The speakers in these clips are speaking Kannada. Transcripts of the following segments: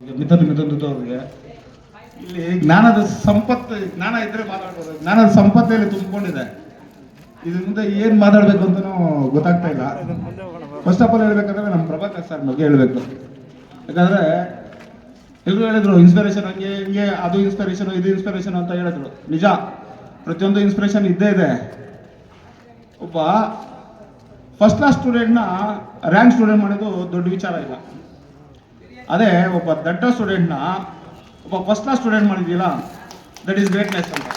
ಮಿಥುನದವ್ರಿಗೆ ಇಲ್ಲಿ ಜ್ಞಾನದ ಸಂಪತ್ತು, ಜ್ಞಾನ ಇದ್ರೆ ಮಾತಾಡ್ಬೋದು. ಜ್ಞಾನದ ಸಂಪತ್ತಲ್ಲಿ ತುಂಬಿಕೊಂಡಿದೆ. ಇದ್ರ ಮುಂದೆ ಏನ್ ಮಾತಾಡ್ಬೇಕು ಅಂತನೂ ಗೊತ್ತಾಗ್ತಾ ಇಲ್ಲ. ಫಸ್ಟ್ ಆಫ್ ಆಲ್ ಹೇಳ್ಬೇಕಂದ್ರೆ ನಮ್ಮ ಪ್ರಭಾಕರ್ ಸರ್ ಬಗ್ಗೆ ಹೇಳ್ಬೇಕು. ಯಾಕಂದ್ರೆ ಎಲ್ಲರೂ ಹೇಳಿದ್ರು ಇನ್ಸ್ಪಿರೇಷನ್ ಹಂಗೆ ಹಿಂಗೆ, ಅದು ಇನ್ಸ್ಪಿರೇಷನ್ ಇದು ಇನ್ಸ್ಪಿರೇಷನ್ ಅಂತ ಹೇಳಿದ್ರು. ನಿಜ, ಪ್ರತಿಯೊಂದು ಇನ್ಸ್ಪಿರೇಷನ್ ಇದ್ದೇ ಇದೆ. ಒಬ್ಬ ಫಸ್ಟ್ ಕ್ಲಾಸ್ ಸ್ಟೂಡೆಂಟ್ನ ರ್ಯಾಂಕ್ ಸ್ಟೂಡೆಂಟ್ ಮಾಡೋದು ದೊಡ್ಡ ವಿಚಾರ ಇಲ್ಲ. ಅದೇ ಒಬ್ಬ ದಡ್ಡ ಸ್ಟೂಡೆಂಟ್ನ ಒಬ್ಬ ಫಸ್ಟ್ ಕ್ಲಾಸ್ ಸ್ಟೂಡೆಂಟ್ ಮಾಡಿದ್ಯಲ್ಲ, ದಟ್ ಈಸ್ ಗ್ರೇಟ್ನೆಸ್ ಅಂತ.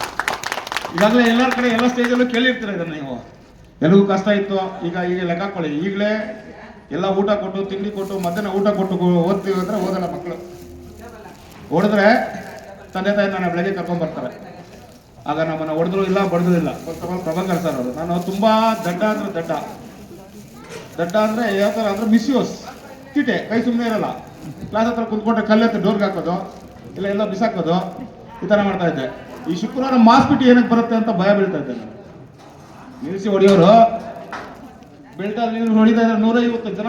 ಈಗಾಗಲೇ ಎಲ್ಲರ ಕಡೆ ಎಲ್ಲ ಸ್ಟೇಜಲ್ಲೂ ಕೇಳಿರ್ತೀರ ಇದನ್ನು ನೀವು. ಎಲ್ಲರಿಗೂ ಕಷ್ಟ ಇತ್ತು. ಈಗ ಲೆಕ್ಕ ಹಾಕೊಳ್ಳಿ, ಈಗಲೇ ಎಲ್ಲ ಊಟ ಕೊಟ್ಟು, ತಿಂಡಿ ಕೊಟ್ಟು, ಮಧ್ಯಾಹ್ನ ಊಟ ಕೊಟ್ಟು ಓದ್ತೀವಿ ಅಂದರೆ ಓದಲ್ಲ ಮಕ್ಕಳು. ಹೊಡೆದ್ರೆ ತಂದೆ ತಾಯಿ ನನ್ನ ಬೆಳಗ್ಗೆ ಕರ್ಕೊಂಡ್ಬರ್ತಾರೆ. ಆಗ ನಮ್ಮನ್ನು ಹೊಡೆದ್ರು ಇಲ್ಲ, ಬಡ್ದು ಇಲ್ಲ. ಪ್ರಭಾಕರ್ ಸರ್ ಅವರು, ನಾನು ತುಂಬ ದಡ್ಡ ಅಂದ್ರೆ ದಡ್ಡ ಅಂದರೆ ಯಾವ ಥರ ಅಂದರೆ ಮಿಸ್ಯೂಸ್, ತೀಟೆ, ಕೈ ಸುಮ್ಮನೆ ಇರಲ್ಲ. ಕ್ಲಾಸ್ ಹತ್ರ ಕುತ್ಕೊಂಡ್ರೆ ಕಲ್ಲೆತ್ತು ಡೋರ್ಗೆ ಹಾಕೋದು, ಇಲ್ಲ ಎಲ್ಲ ಬಿಸಾಕೋದು, ಈ ಥರ ಮಾಡ್ತಾ ಇದ್ದೆ. ಈ ಶುಕ್ರವಾರ ಮಾಸ್ ಬಿಟ್ಟು ಏನಕ್ಕೆ ಬರುತ್ತೆ ಅಂತ ಭಯ ಬೀಳ್ತಾ ಇದ್ದೆ ನಾನು. ನಿಲ್ಲಿಸಿ ಹೊಡೆಯೋರು ಬೆಲ್ಟಲ್ಲಿ ಹೊಡಿತಾ ಇದ್ದಾರೆ. 150 ಜನ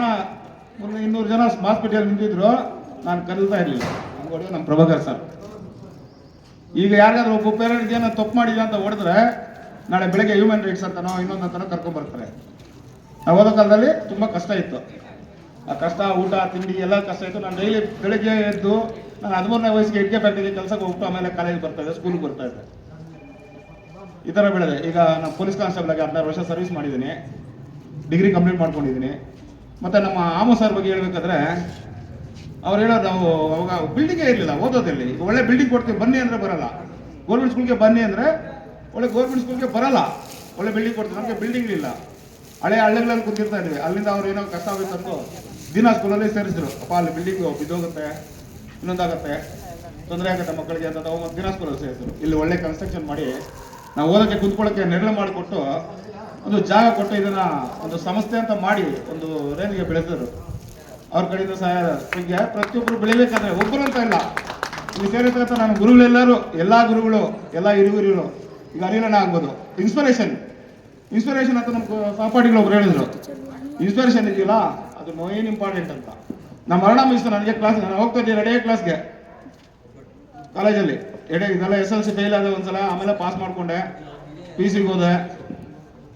200 ಜನ ಮಾಸ್ ಬಿಟ್ಟಿಯಲ್ಲಿ ನಿಂತಿದ್ರು. ನಾನು ಕಲಿತಾ ಇರಲಿಲ್ಲ. ನಮ್ಗೆ ಹೊಡೆಯೋ ನಮ್ಮ ಪ್ರಭಾಕರ್ ಸರ್. ಈಗ ಯಾರಿಗಾದ್ರೂ ಒಬ್ಬ ಪೇರೆಂಟ್ಗೆ ಏನೋ ತಪ್ಪು ಮಾಡಿದ್ಯಾ ಅಂತ ಹೊಡೆದ್ರೆ ನಾಳೆ ಬೆಳಗ್ಗೆ ಹ್ಯೂಮನ್ ರೈಟ್ಸ್ ಅಂತನೋ ಇನ್ನೊಂದಂತನೋ ಕರ್ಕೊಂಡ್ಬರ್ತಾರೆ. ನಾವು ಓದೋ ಕಾಲದಲ್ಲಿ ತುಂಬ ಕಷ್ಟ ಇತ್ತು. ಆ ಕಷ್ಟ, ಊಟ ತಿಂಡಿ ಎಲ್ಲ ಕಷ್ಟ ಇತ್ತು. ನಾನು ಡೈಲಿ ಬೆಳಗ್ಗೆ ಎದ್ದು ನಾನು 13ನೇ ವಯಸ್ಸಿಗೆ ಇಟ್ಕೆ ಫ್ಯಾಕ್ಟ್ರಿಗೆ ಕೆಲಸಕ್ಕೆ ಹೋಗ್ಬಿಟ್ಟು ಆಮೇಲೆ ಕಾಲೇಜಿಗೆ ಬರ್ತಾ ಇದ್ದೆ, ಸ್ಕೂಲ್ಗೆ ಬರ್ತಾ ಇದ್ದೆ. ಈ ಥರ ಬೆಳೆದೆ. ಈಗ ನಾನು ಪೊಲೀಸ್ ಕಾನ್ಸ್ಟೇಬಲ್ ಆಗಿ 16 ವರ್ಷ ಸರ್ವಿಸ್ ಮಾಡಿದ್ದೀನಿ, ಡಿಗ್ರಿ ಕಂಪ್ಲೀಟ್ ಮಾಡ್ಕೊಂಡಿದ್ದೀನಿ. ಮತ್ತು ನಮ್ಮ ಆಮೋ ಸರ್ ಬಗ್ಗೆ ಹೇಳ್ಬೇಕಾದ್ರೆ ಅವ್ರು ಹೇಳೋದು, ನಾವು ಅವಾಗ ಬಿಲ್ಡಿಂಗೇ ಇರಲಿಲ್ಲ ಓದೋದಲ್ಲಿ. ಈಗ ಒಳ್ಳೆ ಬಿಲ್ಡಿಂಗ್ ಕೊಡ್ತೀವಿ ಬನ್ನಿ ಅಂದರೆ ಬರಲ್ಲ. ಗೌರ್ಮೆಂಟ್ ಸ್ಕೂಲ್ಗೆ ಬನ್ನಿ ಅಂದರೆ ಒಳ್ಳೆ ಗೌರ್ಮೆಂಟ್ ಸ್ಕೂಲ್ಗೆ ಬರಲ್ಲ. ಒಳ್ಳೆ ಬಿಲ್ಡಿಂಗ್ ಕೊಡ್ತೀವಿ, ನಮಗೆ ಬಿಲ್ಡಿಂಗ್ ಇಲ್ಲ. ಹಳೆ ಹಳ್ಳಿಗಳಲ್ಲಿ ಕೂತಿರ್ತಾ ಇದ್ವಿ. ಅಲ್ಲಿಂದ ಅವ್ರು ಏನೋ ಕಷ್ಟ ಆಗುತ್ತಂತೂ ದಿನ ಸ್ಕೂಲಲ್ಲಿ ಸೇರಿಸಿದ್ರು. ಅಪ್ಪ ಅಲ್ಲಿ ಬಿಲ್ಡಿಂಗು ಬಿದ್ದೋಗುತ್ತೆ, ಇನ್ನೊಂದಾಗುತ್ತೆ, ತೊಂದರೆ ಆಗುತ್ತೆ ಮಕ್ಕಳಿಗೆ ಅಂತ ಒಂದು ದಿನ ಸ್ಕೂಲಲ್ಲಿ ಸೇರಿಸಿದ್ರು. ಇಲ್ಲಿ ಒಳ್ಳೆ ಕನ್ಸ್ಟ್ರಕ್ಷನ್ ಮಾಡಿ ನಾವು ಓದೋಕ್ಕೆ ಕುಂತ್ಕೊಳ್ಳೋಕ್ಕೆ ನೆರಳು ಮಾಡಿಕೊಟ್ಟು ಒಂದು ಜಾಗ ಕೊಟ್ಟು ಇದನ್ನ ಒಂದು ಸಂಸ್ಥೆ ಅಂತ ಮಾಡಿ ಒಂದು ರೇಂಜ್ಗೆ ಬೆಳೆಸಿದ್ರು. ಅವ್ರ ಕಡೆಯಿಂದ ಸಹಾಯ ಬಗ್ಗೆ ಪ್ರತಿಯೊಬ್ಬರು ಬೆಳಿಬೇಕಾದ್ರೆ ಒಬ್ಬರು ಅಂತ ಇಲ್ಲ. ಇಲ್ಲಿ ಸೇರಿರ್ತಕ್ಕಂಥ ನನ್ನ ಗುರುಗಳೆಲ್ಲರೂ, ಎಲ್ಲ ಗುರುಗಳು, ಎಲ್ಲ ಹಿರಿಗುರುಗಳು, ಈಗ ಅನಿಲನ ಆಗ್ಬೋದು, ಇನ್ಸ್ಪಿರೇಷನ್ ಅಂತ ನಮ್ಮ ಸಹಪಾಠಿಗಳು ಒಬ್ರು ಹೇಳಿದ್ರು. ಇನ್ಸ್ಪಿರೇಷನ್ ಇದೆಯಲ್ಲ, ಅದು ಮೇನ್ ಇಂಪಾರ್ಟೆಂಟ್ ಅಂತ. ನಮ್ಮ ಮರಣ ಮಿಸ್ ನನಗೆ ಕ್ಲಾಸ್, ನಾನು ಹೋಗ್ತಾ ಇದ್ದೆ ಎರಡೇ ಕ್ಲಾಸ್ಗೆ ಕಾಲೇಜಲ್ಲಿ. ಇದೆಲ್ಲ SLC ಫೇಲ್ ಆದ ಒಂದ್ಸಲ, ಆಮೇಲೆ ಪಾಸ್ ಮಾಡಿಕೊಂಡೆ. PCಗೆ ಹೋದೆ.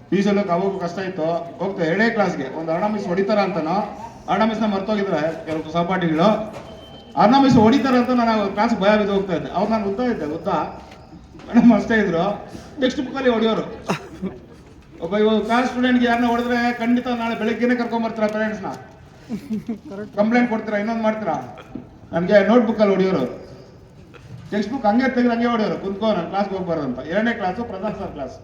PCಲ್ಲೂ ಅವಾಗ ಕಷ್ಟ ಇತ್ತು. ಹೋಗ್ತಾ ಎರಡೇ ಕ್ಲಾಸ್ಗೆ ಒಂದು ಅರ್ಣ ಮಿಸ್ ಹೊಡಿತಾರ ಅಂತನೋ, ಅರ್ಣ ಮಿಸ್ನ ಮರ್ತೋಗಿದ್ರೆ ಕೆಲವು ಸಹಪಾಠಿಗಳು, ಅರ್ಣ ಮಿಸ್ ಹೊಡಿತಾರೆ ಅಂತ ನಾನು ಕ್ಲಾಸ್ಗೆ ಭಯ ಬಿದ್ದು ಹೋಗ್ತಾ ಇದ್ದೆ. ಅವ್ರು ನಾನು ಉದ್ದ ಮೇಡಮ್ ಅಷ್ಟೇ ಇದ್ರು. ಟೆಕ್ಸ್ಟ್ ಬುಕ್ಕಲ್ಲಿ ಹೊಡೆಯೋರು. ಒಬ್ಬ ಇವಾಗ ಕ್ಲಾಸ್ ಸ್ಟೂಡೆಂಟ್ಗೆ ಯಾರನ್ನ ಹೊಡೆದ್ರೆ ಖಂಡಿತ ನಾಳೆ ಬೆಳಗ್ಗೆನೆ ಕರ್ಕೊಂಡ್ಬರ್ತೀರಾ ಪೇರೆಂಟ್ಸ್ನ, ಕಂಪ್ಲೇಂಟ್ ಕೊಡ್ತೀರಾ, ಇನ್ನೊಂದು ಮಾಡ್ತೀರಾ. ನನಗೆ ನೋಟ್ಬುಕ್ಕಲ್ಲಿ ಹೊಡೆಯೋರು. ಟೆಕ್ಸ್ಟ್ ಬುಕ್ ಹಂಗೆ ತೆಗೆದು ಹಂಗೆ ಹೊಡೆಯೋರು. ಕುಂತ್ಕೋ, ನಾನು ಕ್ಲಾಸ್ಗೆ ಹೋಗ್ಬಾರ್ದು ಅಂತ. 2ನೇ ಕ್ಲಾಸು ಪ್ರಧಾನ್ ಸರ್ ಕ್ಲಾಸ್.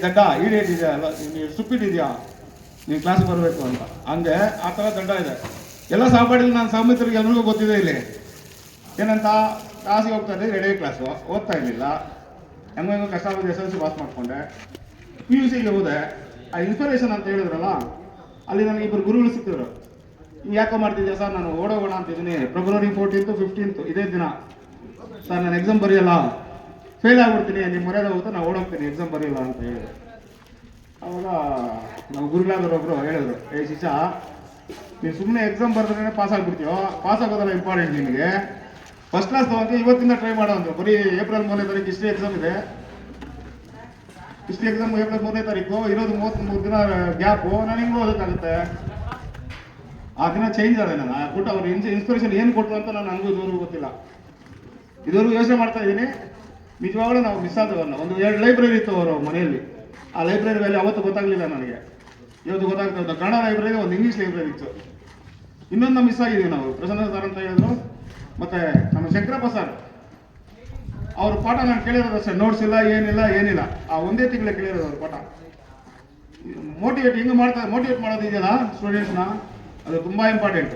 ದಡ್ಡ ಈಡೇಟ್ ಇದೆಯಾ, ನೀನು ಸ್ಟುಪಿಡ್ ಇದೆಯಾ, ನೀನು ಕ್ಲಾಸ್ಗೆ ಬರಬೇಕು ಅಂತ. ಹಂಗೆ ಆ ಥರ ದಡ್ಡ ಇದೆ. ಎಲ್ಲ ಸಹಪಾಠಿಗಳು ನಾನು ಸಹಮಿತರಿಗೆ ಎಲ್ರಿಗೂ ಗೊತ್ತಿದೆ. ಇಲ್ಲಿ ಏನಂತ ಕ್ಲಾಸಿಗೆ ಹೋಗ್ತಾ ಇದ್ದೆ, 2ನೇ ಕ್ಲಾಸು, ಓದ್ತಾ ಇರಲಿಲ್ಲ. ಹೆಂಗೋ ಕಷ್ಟ ಆಗೋದು. SLC ಪಾಸ್ ಮಾಡಿಕೊಂಡೆ. PUCಗೆ ಹೋದೆ. ಆ ಇನ್ಸ್ಪಿರೇಷನ್ ಅಂತ ಹೇಳಿದ್ರಲ್ಲ, ಅಲ್ಲಿ ನನಗೆ ಇಬ್ಬರು ಗುರುಗಳು ಸಿಕ್ಕಿದ್ರು. ಯಾಕೋ ಮಾಡ್ತಿದ್ದೆ ಸರ್, ನಾನು ಓಡೋಗೋಣ ಅಂತಿದ್ದೀನಿ, February 14th 15th ಇದೇ ದಿನ ಸರ್, ನಾನು ಎಕ್ಸಾಮ್ ಬರೆಯಲ್ಲ, ಫೇಲ್ ಆಗ್ಬಿಡ್ತೀನಿ, ನಿಮ್ಮ ಮರ್ಯಾದೆ ಹೋಗುತ್ತೆ, ನಾನು ಓಡೋಗ್ತೀನಿ, ಎಕ್ಸಾಮ್ ಬರೆಯಲ್ಲ ಅಂತ ಹೇಳಿದೆ. ಅವಾಗ ನಮ್ಮ ಗುರುಗಳಾದರೊಬ್ಬರು ಹೇಳಿದ್ರು, ಶಿಷ್ಯ, ನೀನು ಸುಮ್ಮನೆ ಎಕ್ಸಾಮ್ ಬರೆದ್ರೆ ಪಾಸ್ ಆಗ್ಬಿಡ್ತೀಯೋ, ಪಾಸ್ ಆಗೋದಲ್ಲ ಇಂಪಾರ್ಟೆಂಟ್ ನಿನಗೆ, ಫಸ್ಟ್ ಕ್ಲಾಸ್ ತಗೊಂಡು ಇವತ್ತಿಂದ ಟ್ರೈ ಮಾಡೋ ಅಂದರು. ಬರೀ ಏಪ್ರಿಲ್ 3ನೇ ತಾರೀಕು ಹಿಸ್ಟ್ರಿ ಎಕ್ಸಾಮ್ ಇದೆ. ಹಿಸ್ಟ್ರಿ ಎಕ್ಸಾಮ್ ಏಪ್ರಿಲ್ 3ನೇ ತಾರೀಕು ಇರೋದು 33 ದಿನ ಗ್ಯಾಪು. ನಾನು ಹೆಂಗೆ ಓದೋಕ್ಕಾಗುತ್ತೆ? ಆ ದಿನ ಚೇಂಜ್ ಆದ ನಾನು ಕೊಟ್ಟು ಅವ್ರು ಇನ್ಸ್ಪಿರೇಷನ್ ಏನು ಕೊಟ್ಟರು ಅಂತ ನನಗೂ ಇದುವರೆಗೂ ಗೊತ್ತಿಲ್ಲ. ಇದುವರೆಗೂ ಯೋಚನೆ ಮಾಡ್ತಾ ಇದ್ದೀನಿ. ನಿಜವಾಗ್ಲೂ ನಾವು ಮಿಸ್ ಆದವನ್ನ. ಒಂದು 2 ಲೈಬ್ರರಿ ಇತ್ತು ಅವರು ಮನೆಯಲ್ಲಿ. ಆ ಲೈಬ್ರರಿ ವ್ಯಾಲ್ಯೂ ಅವತ್ತು ಗೊತ್ತಾಗಲಿಲ್ಲ ನನಗೆ, ಇವತ್ತು ಗೊತ್ತಾಗ್ತಾ ಇತ್ತು. ಕನ್ನಡ ಲೈಬ್ರರಿ, ಒಂದು ಇಂಗ್ಲೀಷ್ ಲೈಬ್ರರಿ ಇತ್ತು. ಇನ್ನೊಂದು ಮಿಸ್ ಆಗಿದ್ದೀವಿ ನಾವು. ಪ್ರಸನ್ನ ಸರ್ ಅಂತ ಹೇಳಿದ್ರು, ಮತ್ತು ನಮ್ಮ ಶಂಕರಪ್ಪ ಸರ್, ಅವ್ರ ಪಾಠ ನಾನು ಕೇಳಿರೋದು ಅಷ್ಟೇ, ನೋಟ್ಸ್ ಇಲ್ಲ, ಏನಿಲ್ಲ. ಆ ಒಂದೇ ತಿಂಗಳೇ ಕೇಳಿರೋದು ಅವ್ರ ಪಾಠ. ಮೋಟಿವೇಟ್ ಮಾಡೋದು ಇದೆಯಲ್ಲ ಸ್ಟೂಡೆಂಟ್ಸ್ನ, ಅದು ತುಂಬ ಇಂಪಾರ್ಟೆಂಟ್.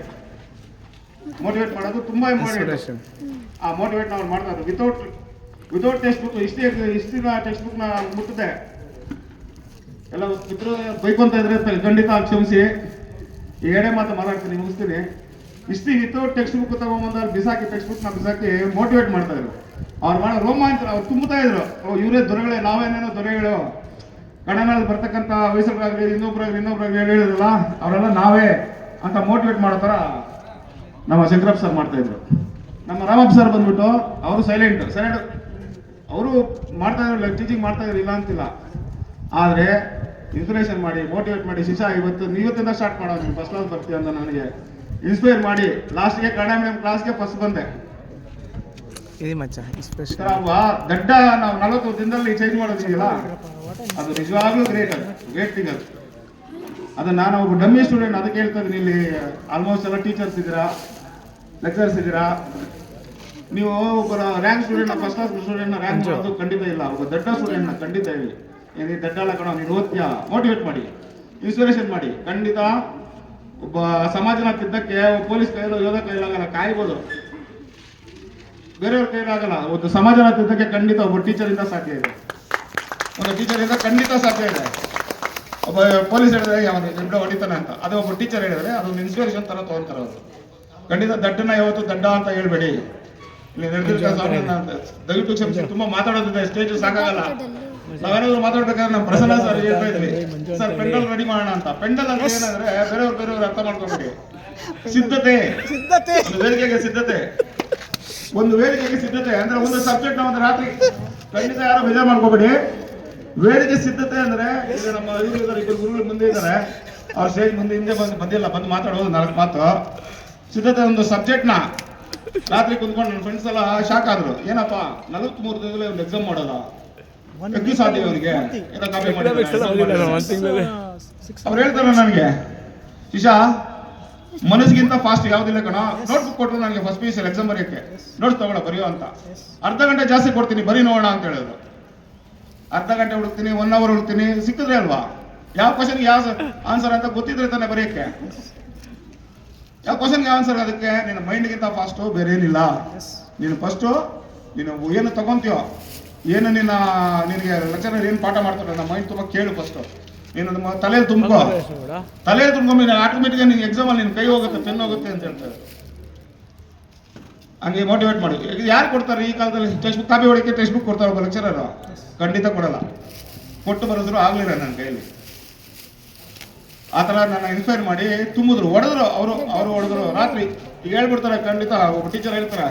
ಮೋಟಿವೇಟ್ ಮಾಡೋದು ತುಂಬ ಇಂಪಾರ್ಟೆಂಟ್. ಆ ಮೋಟಿವೇಟ್ನ ಅವ್ರು ಮಾಡ್ತಾ ಇದ್ರು. ವಿತೌಟ್ ಟೆಕ್ಸ್ಟ್ ಬುಕ್, ಹಿಸ್ಟ್ರಿನ ಟೆಕ್ಸ್ಟ್ ಬುಕ್ನ ಮುಟ್ಟಿದೆ. ಎಲ್ಲ ಮಿತ್ರರು ಬೈಕೊಂತ ಇದ್ರೆ ಖಂಡಿತ ಕ್ಷಮಿಸಿ. ಈ ಎರಡೇ ಮಾತಾಡ್ತೀನಿ, ಮುಗಿಸ್ತೀನಿ. ಹಿಸ್ಟ್ರಿ ವಿತೌಟ್ ಟೆಕ್ಸ್ಟ್ ಬುಕ್ ತಗೊಂಬಂದ್ರೆ ಬಿಸಾಕಿ, ಟೆಕ್ಸ್ಟ್ ಬುಕ್ನ ಬಿಸಾಕಿ ಮೋಟಿವೇಟ್ ಮಾಡ್ತಾ ಇದ್ರು. ಅವ್ರು ಮಾಡೋ ರೋಮಾಂಚನ, ಅವ್ರು ತುಂಬುತ್ತಾ ಇದ್ರು. ಇವರೇ ದೊರೆಗಳೇ, ನಾವೇನೇನೋ ದೊರೆಗಳು, ಕನ್ನಡದಲ್ಲಿ ಬರ್ತಕ್ಕಂಥ ವಯಸ್ಸರಾಗಲಿ ಇನ್ನೊಬ್ರಾಗಲಿ ಹೇಳಿದ್ರಲ್ಲ, ಅವರೆಲ್ಲ ನಾವೇ ಅಂತ ಮೋಟಿವೇಟ್ ಮಾಡೋ ಥರ ನಮ್ಮ ಶಂಕರಪ್ಪ ಸರ್ ಮಾಡ್ತಾ ಇದ್ರು. ನಮ್ಮ ರಾಮಪ್ಪ ಸರ್ ಬಂದ್ಬಿಟ್ಟು ಅವರು ಸೈಲೆಂಟ್ ಅವರು ಮಾಡ್ತಾ ಇದ್ರು, ಟೀಚಿಂಗ್ ಮಾಡ್ತಾ ಇದ್ರು, ಇಲ್ಲ ಅಂತಿಲ್ಲ. ಆದರೆ ಇನ್ಸ್ಪಿರೇಷನ್ ಮಾಡಿ, ಮೋಟಿವೇಟ್ ಮಾಡಿ, ಶಿಶಾ ಇವತ್ತಿಂದ ಸ್ಟಾರ್ಟ್ ಮಾಡೋ ನೀನು ಫಸ್ಟ್ ಕ್ಲಾಸ್ ಬರ್ತೀಯ ಅಂತ ನನಗೆ ಇನ್ಸ್ಪೈರ್ ಮಾಡಿ ಲಾಸ್ಟ್ಗೆ ಕನ್ನಡ ಮೀಡಿಯಂ ಕ್ಲಾಸ್ಗೆ ಫಸ್ಟ್ ಬಂದೆ. ದಡ್ಡ ನಾವು 40 ದಿನದಲ್ಲಿ ಚೇಂಜ್ ಮಾಡೋದಿದೆಯಲ್ಲ, ಅದು ನಿಜವಾಗ್ಲೂ ಗ್ರೇಟ್ ಥಿಂಗ್ ಅದು. ಅದನ್ನ ನಾನು ಒಬ್ಬ ಡಮ್ಮಿ ಸ್ಟೂಡೆಂಟ್, ಅದಕ್ಕೆ ಹೇಳ್ತಾ ಇದ್ದೀನಿ. ಇಲ್ಲಿ ಆಲ್ಮೋಸ್ಟ್ ಎಲ್ಲ ಟೀಚರ್ಸ್ ಇದ್ದೀರಾ, ಲೆಕ್ಚರ್ಸ್ ಇದ್ದೀರಾ. ನೀವು ಒಬ್ಬ ರ್ಯಾಂಕ್ ಸ್ಟೂಡೆಂಟ್, ಫಸ್ಟ್ ಕ್ಲಾಸ್ ಸ್ಟೂಡೆಂಟ್ನ ರ್ಯಾಂಕ್ ಮಾಡೋದು ಖಂಡಿತ ಇಲ್ಲ. ಒಬ್ಬ ದಡ್ಡ ಸ್ಟೂಡೆಂಟ್ನ ಖಂಡಿತ ಹೇಳಿ, ಏನೇ ದಡ್ಡ ಅಲ್ಲ ಕಣೋ, ನೀನು ಓದ್ತೀಯಾ, ಮೋಟಿವೇಟ್ ಮಾಡಿ, ಇನ್ಸ್ಪಿರೇಷನ್ ಮಾಡಿ. ಖಂಡಿತ ಒಬ್ಬ ಸಮಾಜನ ತಿದ್ದಕ್ಕೆ ಪೊಲೀಸ್ ಕೈಯಲ್ಲೋ ಯೋಧ ಕೈಲಾಗಲ್ಲ, ಕಾಯ್ಬೋದು, ಬೇರೆಯವ್ರ ಕೈಲಾಗಲ್ಲ. ಒಂದು ಸಮಾಜನ ತಿದ್ದಕ್ಕೆ ಖಂಡಿತ ಒಬ್ಬ ಟೀಚರಿಂದ ಸಾಧ್ಯ ಇದೆ, ಒಂದು ಟೀಚರಿಂದ ಖಂಡಿತ ಸಾಧ್ಯ ಇದೆ. ಒಬ್ಬ ಪೊಲೀಸ್ ಹೇಳಿದ್ರೆ ಯಾವನು ಇಬ್ಬರು ಹೊಡಿತಾನೆ ಅಂತ, ಅದೇ ಒಬ್ಬ ಟೀಚರ್ ಹೇಳಿದ್ರೆ ಅದೊಂದು ಇನ್ಸ್ಪಿರೇಷನ್ ತರ ತಗೊಂತಾರೆ ಅವರು. ಖಂಡಿತ ದಡ್ಡನ ಯಾವತ್ತು ದಡ್ಡ ಅಂತ ಹೇಳ್ಬೇಡಿ. ಇಲ್ಲಿ ದಯವಿಟ್ಟು ಕ್ಷಮಿಸಿ, ತುಂಬಾ ಮಾತಾಡೋದಿದೆ, ಸ್ಟೇಜ್ ಸಾಕಾಗಲ್ಲ. ನಾವೇನಾದ್ರು ಮಾತಾಡ್ಬೇಕಾದ್ರೆ ನಮ್ಮ ಪ್ರಸನ್ನ ಸರ್ ಹೇಳ್ತಾ ಇದ್ವಿ, ಸರ್ ಪೆಂಡಲ್ ರೆಡಿ ಮಾಡೋಣ ಅಂತ. ಪೆಂಡಲ್ ಅಂದ್ರೆ ಏನಂದ್ರೆ ಬೇರೆಯವ್ರು ಅರ್ಥ ಮಾಡ್ಕೊಬೇಡಿ. ಸಿದ್ಧತೆ, ಒಂದು ವೇದಿಕೆಗೆ ಸಿದ್ಧತೆ, ಒಂದು ವೇದಿಕೆಗೆ ಸಿದ್ಧತೆ ಅಂದ್ರೆ ಒಂದು ಸಬ್ಜೆಕ್ಟ್ ಒಂದು ರಾತ್ರಿ ಖಂಡಿತ ಯಾರು ಬೇಜಾರು ಮಾಡ್ಕೋಬೇಡಿ. ವೇದಿಕೆ ಸಿದ್ಧತೆ ಅಂದ್ರೆ ಈಗ ನಮ್ಮ ಇಬ್ಬರು ಗುರುಗಳು ಮುಂದೆ ಇದ್ದಾರೆ, ಅವ್ರ ಸ್ಟೇಜ್ ಮುಂದೆ ಹಿಂದೆ ಬಂದು ಮಾತಾಡೋದು 4 ಮಾತು. ಸಿದ್ಧತೆ ಒಂದು ಸಬ್ಜೆಕ್ಟ್ನ ರಾತ್ರಿ ಕುಂತ್ಕೊಂಡು ನನ್ನ ಫ್ರೆಂಡ್ಸ್ ಎಲ್ಲ ಶಾಕ್ ಆದ್ರು. ಏನಪ್ಪಾ 43 ದಿನದಲ್ಲಿ ಒಂದು ಎಕ್ಸಾಮ್ ಮಾಡೋದ, ಎಷ್ಟು ಸಾಧ್ಯ ಅವನಿಗೆ, ಏನೋ ಕಾಪಿ ಮಾಡಿ. ಅವ್ರು ಹೇಳ್ತಾರೆ ನನಗೆ, ಶಿಶಾ ಮನಸ್ಸಿಗಿಂತ ಫಾಸ್ಟ್ ಯಾವ್ದಿಲ್ಲ ಕಣ. ನೋಟ್ಬುಕ್ ಕೊಟ್ಟರು ನನಗೆ ಫಸ್ಟ್ PUC ಎಕ್ಸಾಮ್ ಬರೆಯೋಕ್ಕೆ, ನೋಟ್ಸ್ ತಗೊಳ ಬರೆಯೋ ಅಂತ. ಅರ್ಧ ಗಂಟೆ ಜಾಸ್ತಿ ಕೊಡ್ತೀನಿ, ಬರೀ ನೋಡೋಣ ಅಂತ ಹೇಳಿದ್ರು. ಅರ್ಧ ಗಂಟೆ ಹುಡುಕ್ತೀನಿ, 1 hour ಹುಡುಕ್ತೀನಿ, ಸಿಕ್ಕಿದ್ರೆ ಅಲ್ವಾ. ಯಾವ ಕ್ವಶನ್ಗೆ ಯಾವ ಆನ್ಸರ್ ಅಂತ ಗೊತ್ತಿದ್ರೆ ತಾನೆ ಬರೆಯಕ್ಕೆ. ಯಾವ ಕ್ವಶನ್ಗೆ ಯಾವ ಆನ್ಸರ್, ಅದಕ್ಕೆ ನಿನ್ನ ಮೈಂಡ್ಗಿಂತ ಫಾಸ್ಟು ಬೇರೆ ಏನಿಲ್ಲ. ನೀನು ಫಸ್ಟು ನೀನು ಏನು ತಗೊಂತೀಯೋ, ಏನು ನಿನಗೆ ಲೆಕ್ಚರರ್ ಏನು ಪಾಠ ಮಾಡ್ತಾರೆ, ನಮ್ಮ ಮೈಂಡ್ ತುಂಬ ಕೇಳು. ಫಸ್ಟು ನೀನು ನಮ್ಮ ತಲೆಯಲ್ಲಿ ತುಂಬ್ಕೊಂಬ ಆಟೋಮೆಟಿಕ್ ನಿನ್ಗೆ ಎಕ್ಸಾಮಲ್ಲಿ ನಿನ್ನ ಕೈ ಹೋಗುತ್ತೆ, ಪೆನ್ ಹೋಗುತ್ತೆ ಅಂತ ಹೇಳ್ತಾರೆ. ಹಂಗೆ ಮೋಟಿವೇಟ್ ಮಾಡಿ. ಯಾರು ಕೊಡ್ತಾರೆ ಈ ಕಾಲದಲ್ಲಿ ಟೆಕ್ಸ್ಟ್ ಬುಕ್ ಕಾಪಿ ಹೊಡಿಕೆ ಟೆಕ್ಸ್ಟ್ ಬುಕ್ ಕೊಡ್ತಾರೆ ಒಬ್ಬ ಲೆಕ್ಚರರ್? ಖಂಡಿತ ಕೊಡಲ್ಲ. ಕೊಟ್ಟು ಬರೋದ್ರು ಆಗ್ಲಿಲ್ಲ ನನ್ನ ಕೈಯಲ್ಲಿ. ಆ ಥರ ನನ್ನ ಇನ್ಸ್ಪೈರ್ ಮಾಡಿ ತುಂಬಿದ್ರು, ಹೊಡೆದ್ರು. ಅವರು ಹೊಡೆದ್ರು ರಾತ್ರಿ. ಈಗ ಹೇಳ್ಬಿಡ್ತಾರೆ, ಖಂಡಿತ ಒಬ್ಬ ಟೀಚರ್ ಹೇಳ್ತಾರೆ,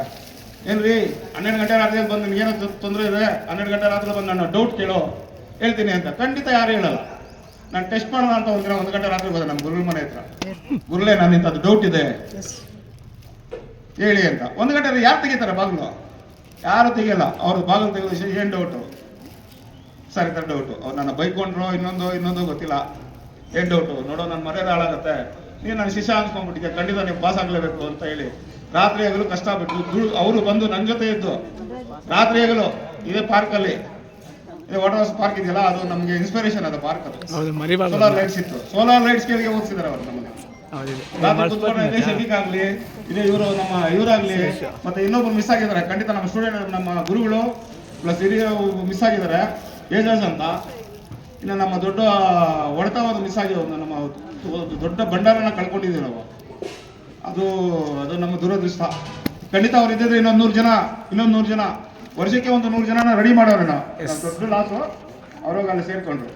ಏನ್ರಿ 12 ಗಂಟೆ ರಾತ್ರಿಯಲ್ಲಿ ಬಂದು ನಿನಗೇನೋ ತೊಂದರೆ ಇದೆ, 12 ಗಂಟೆ ರಾತ್ರಿ ಬಂದು ನಾನು ಡೌಟ್ ಕೇಳೋ ಹೇಳ್ತೀನಿ ಅಂತ. ಖಂಡಿತ ಯಾರು ಹೇಳಲ್ಲ. ನಾನು ಟೆಸ್ಟ್ ಮಾಡೋಣ ಅಂತ ಒಂದಿನ 1 ಗಂಟೆ ರಾತ್ರಿ ಬಂದೆ ನಮ್ಮ ಗುರುಗಳ ಮನೆ ಹತ್ರ. ಗುರುಗಳೇ ನಾನು ಇಂಥದ್ದು ಡೌಟ್ ಇದೆ ಹೇಳಿ ಅಂತ. 1 ಗಂಟೆ ಯಾರು ತೆಗಿತಾರೆ ಬಾಗಿಲು? ಯಾರು ತೆಗಿಯಲ್ಲ. ಅವ್ರು ಬಾಗಿಲು ತೆಗೆದ ಏನು ಡೌಟು ಸರ್, ಈ ಥರ ಡೌಟು. ಅವ್ರು ನನ್ನ ಬೈಕೊಂಡ್ರು, ಇನ್ನೊಂದು ಗೊತ್ತಿಲ್ಲ, ಏನು ಡೌಟು ನೋಡೋ, ನನ್ನ ಮರ್ಯಾದೆ ಹಾಳಾಗುತ್ತೆ, ನೀನು ನನ್ನ ಶಿಷ್ಯ ಅನ್ಸ್ಕೊಂಡ್ಬಿಟ್ಟಿದ್ದೆ, ಖಂಡಿತ ನೀವು ಪಾಸ್ ಆಗಲೇಬೇಕು ಅಂತ ಹೇಳಿ ರಾತ್ರಿ ಆಗಲು ಕಷ್ಟ ಬಿಟ್ಟು ಅವರು ಬಂದು ನನ್ನ ಜೊತೆ ಇದ್ದು ರಾತ್ರಿ ಆಗಲು ಇದೇ ಪಾರ್ಕಲ್ಲಿ, ಇದೇ ವಾಟರ್ ಹೌಸ್ ಪಾರ್ಕ್ ಇದೆಯಲ್ಲ, ಅದು ನಮಗೆ ಇನ್ಸ್ಪಿರೇಷನ್. ಅದು ಪಾರ್ಕ್, ಅದು ಸೋಲಾರ್ ಲೈಟ್ಸ್ ಇತ್ತು. ಸೋಲಾರ್ ಲೈಟ್ಸ್ ಕೆಳಗೆ ಓದಿಸಿದ್ದಾರೆ ಅವರು ನಮ್ಮನ್ನ. ರಾತ್ರಿ ಕುತ್ಕೊಂಡು ಇದೇ ಶಫೀಕ್ ಆಗಲಿ, ಇದೇ ಇವರಾಗ್ಲಿ, ಮತ್ತೆ ಇನ್ನೊಬ್ರು ಮಿಸ್ ಆಗಿದ್ದಾರೆ. ಖಂಡಿತ ನಮ್ಮ ಸ್ಟೂಡೆಂಟ್, ನಮ್ಮ ಗುರುಗಳು ಪ್ಲಸ್ ಹಿರಿಯ ಮಿಸ್ ಆಗಿದ್ದಾರೆ, ಏಜಸ್ ಅಂತ. ಇನ್ನು ನಮ್ಮ ದೊಡ್ಡ ಹೊಡೆತವಾದ ಮಿಸ್ ಆಗಿದೆ, ನಮ್ಮ ದೊಡ್ಡ ಭಂಡಾರನ ಕಳ್ಕೊಂಡಿದ್ದೀವಿ ನಾವು. ಅದು ನಮ್ಮ ದುರದೃಷ್ಟ. ಖಂಡಿತ ಅವ್ರು ಇದ್ದಿದ್ರೆ ಇನ್ನೊಂದು 100 ಜನ ವರ್ಷಕ್ಕೆ ಒಂದು 100 ಜನನ ರೆಡಿ ಮಾಡೋರು ನಾವು. ದೊಡ್ಡ ಲಾಸು. ಅವ್ರೋಗಿ ಅಲ್ಲಿ ಸೇರ್ಕೊಂಡ್ರು.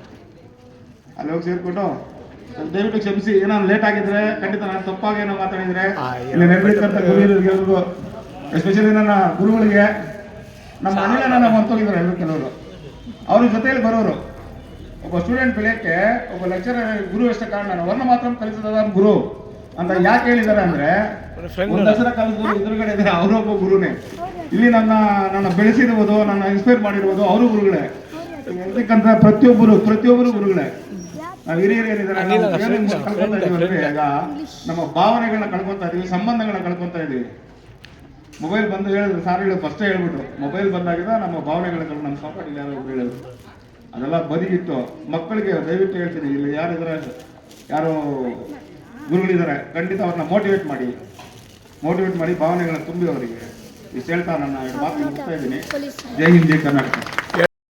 ಅಲ್ಲಿ ಹೋಗಿ ಸೇರ್ಕೊಂಡು ದಯವಿಟ್ಟು ಕ್ಷಮಿಸಿ, ಏನಾದ್ರು ಲೇಟ್ ಆಗಿದ್ರೆ, ಖಂಡಿತ ನಾನು ತಪ್ಪಾಗಿ ಏನೋ ಮಾತಾಡಿದ್ರೆ ಇಲ್ಲಿ ನೆರವೇರ್ತಂತ ಗುರುಗಳಿಗೆಲ್ರಿಗೂ, ಎಸ್ಪೆಷಲಿ ನನ್ನ ಗುರುಗಳಿಗೆ, ನಮ್ಮ ಮನೆಯಲ್ಲ ನಮ್ಮ ಹೊಂತೋಗಿದ್ದಾರೆ ಎಲ್ಲರೂ. ಕೆಲವರು ಅವ್ರ ಜೊತೆಯಲ್ಲಿ ಬರೋರು. ಒಬ್ಬ ಸ್ಟೂಡೆಂಟ್ ಬೆಳೆಯಕ್ಕೆ ಒಬ್ಬ ಲೆಕ್ಚರರ್ ಗುರು ಎಷ್ಟು ಕಾರಣ. ವರ್ಣ ಮಾತ್ರ ಕಲಿಸಿದ ಗುರು ಅಂತ ಯಾಕೆ ಹೇಳಿದ್ದಾರೆ ಅಂದ್ರೆ, ಒಂದು ಅಕ್ಷರ ಕಲಿಸಿದ್ರು ಎದುರುಗಡೆ ಇದ್ದಾರೆ, ಅವರೊಬ್ಬ ಗುರುನೇ. ಇಲ್ಲಿ ನನ್ನ ಬೆಳೆಸಿರುವುದು, ನನ್ನ ಇನ್ಸ್ಪೈರ್ ಮಾಡಿರುವುದು ಅವರು ಗುರುಗಳೇ. ಯಾಕಂತ ಪ್ರತಿಯೊಬ್ಬರು ಗುರುಗಳೇ. ನಾವು ಹಿರಿಯರು ಏನಿದ್ದಾರೆ, ಕಳ್ಕೊತಾ ಇದೀವಿ ಅಂದ್ರೆ, ಈಗ ನಮ್ಮ ಭಾವನೆಗಳನ್ನ ಕಳ್ಕೊತಾ ಇದೀವಿ, ಸಂಬಂಧಗಳನ್ನ ಕಳ್ಕೊತಾ ಇದೀವಿ. ಮೊಬೈಲ್ ಬಂದು ಹೇಳಿದ್ರು, ಸಾರ್ ಹೇಳೋದು ಫಸ್ಟೇ ಹೇಳ್ಬಿಟ್ರು, ಮೊಬೈಲ್ ಬಂದಾಗಿದ್ದ ನಮ್ಮ ಭಾವನೆಗಳನ್ನ ನಮ್ಮ ಸಾಕಾಗಿಲ್ಲ ಯಾರು ಹೇಳಿದ್ರು. ಅದೆಲ್ಲ ಬದಿಗಿಟ್ಟು ಮಕ್ಕಳಿಗೆ ದಯವಿಟ್ಟು ಹೇಳ್ತೀನಿ, ಇಲ್ಲಿ ಯಾರಿದ್ದಾರೆ, ಯಾರು ಗುರುಗಳಿದ್ದಾರೆ, ಖಂಡಿತ ಅವ್ರನ್ನ ಮೋಟಿವೇಟ್ ಮಾಡಿ ಭಾವನೆಗಳನ್ನ ತುಂಬಿ ಅವರಿಗೆ ಇಷ್ಟು ಹೇಳ್ತಾ ನನ್ನ 2 ಮಾತು ಮುಗಿಸ್ತಾ ಇದ್ದೀನಿ. ಜೈ ಹಿಂದ್, ಜೈ ಕರ್ನಾಟಕ.